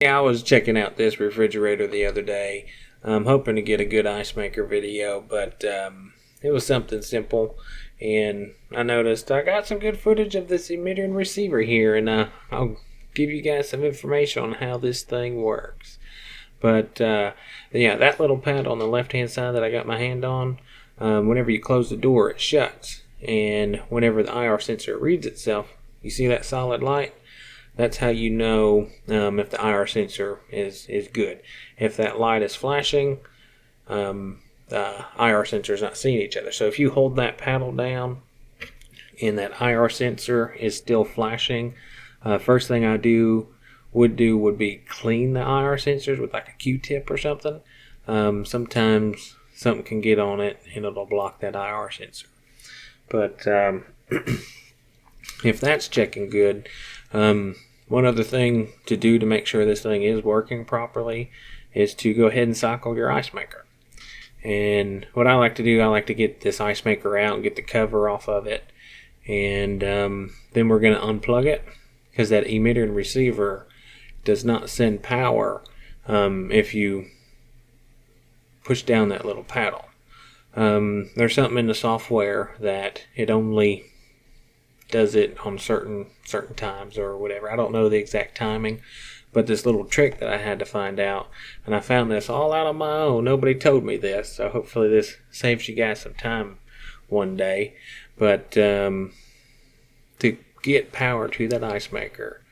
Yeah, I was checking out this refrigerator the other day. I'm hoping to get a good ice maker video, but it was something simple. And I noticed I got some good footage of this emitter and receiver here, and I'll give you guys some information on how this thing works. But yeah, that little pad on the left-hand side that I got my hand on, whenever you close the door, it shuts. And whenever the IR sensor reads itself, you see that solid light? That's how you know if the IR sensor is good. If that light is flashing, the IR sensor is not seeing each other. So if you hold that paddle down and that IR sensor is still flashing, first thing I would be clean the IR sensors with like a Q-tip or something. Sometimes something can get on it and it'll block that IR sensor. But if that's checking good, one other thing to do to make sure this thing is working properly is to go ahead and cycle your ice maker. And what I like to do, I like to get this ice maker out and get the cover off of it, and then we're going to unplug it, because that emitter and receiver does not send power if you push down that little paddle. There's something in the software that it only does it on certain times or whatever. I don't know the exact timing, but this little trick that I had to find out, and I found this all out on my own. Nobody told me this, so hopefully this saves you guys some time one day. But to get power to that ice maker,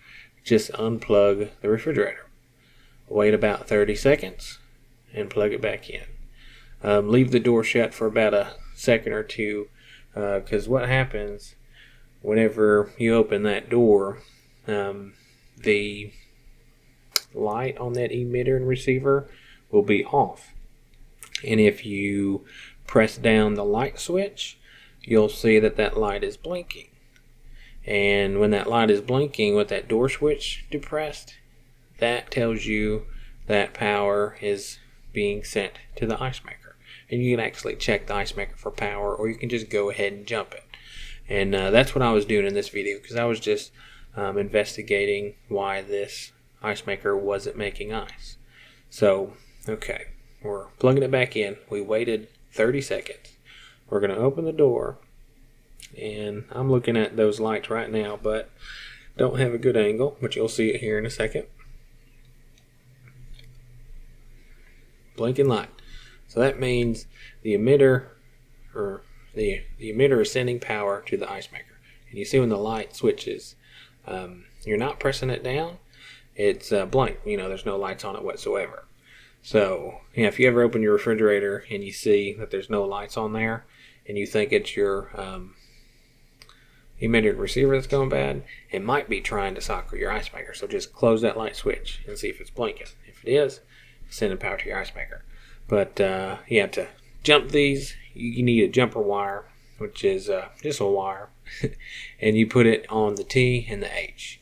just unplug the refrigerator. Wait about 30 seconds and plug it back in. Leave the door shut for about a second or two, because what happens whenever you open that door, the light on that emitter and receiver will be off. And if you press down the light switch, you'll see that light is blinking. And when that light is blinking with that door switch depressed, that tells you that power is being sent to the ice maker. And you can actually check the ice maker for power, or you can just go ahead and jump it. And that's what I was doing in this video, because I was just investigating why this ice maker wasn't making ice. So, okay, we're plugging it back in. We waited 30 seconds. We're going to open the door, and I'm looking at those lights right now, but don't have a good angle, but you'll see it here in a second. Blinking light. So that means the emitter, or the emitter is sending power to the ice maker. And you see when the light switches, you're not pressing it down, it's blank. You know, there's no lights on it whatsoever. So, yeah, if you ever open your refrigerator and you see that there's no lights on there, and you think it's your emitter receiver that's going bad, it might be trying to cycle your ice maker. So just close that light switch and see if it's blinking. If it is, sending power to your ice maker. But yeah, to jump these, you need a jumper wire, which is just a wire, and you put it on the T and the H.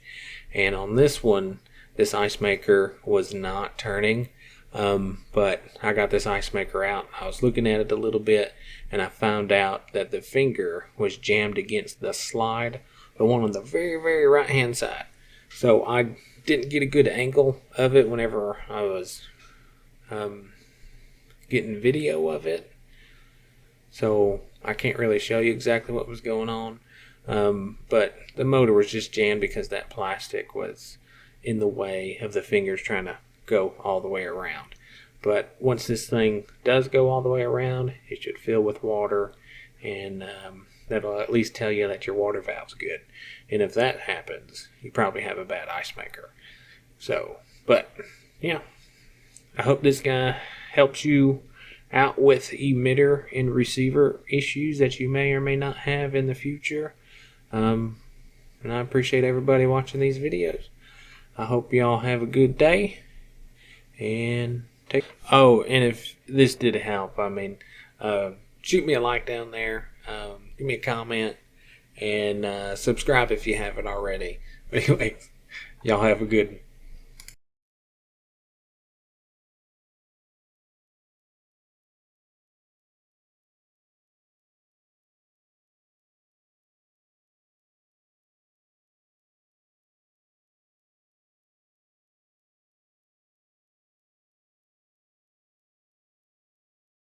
And on this one, this ice maker was not turning, but I got this ice maker out. I was looking at it a little bit, and I found out that the finger was jammed against the slide, the one on the very, very right hand side. So I didn't get a good angle of it whenever I was getting video of it, so I can't really show you exactly what was going on, but the motor was just jammed because that plastic was in the way of the fingers trying to go all the way around. But once this thing does go all the way around, it should fill with water, and that'll at least tell you that your water valve's good. And if that happens, you probably have a bad ice maker. So, but yeah, I hope this guy helps you out with emitter and receiver issues that you may or may not have in the future. And I appreciate everybody watching these videos. I hope y'all have a good day. And and if this did help, I mean, shoot me a like down there. Give me a comment. And subscribe if you haven't already. But anyways, y'all have a good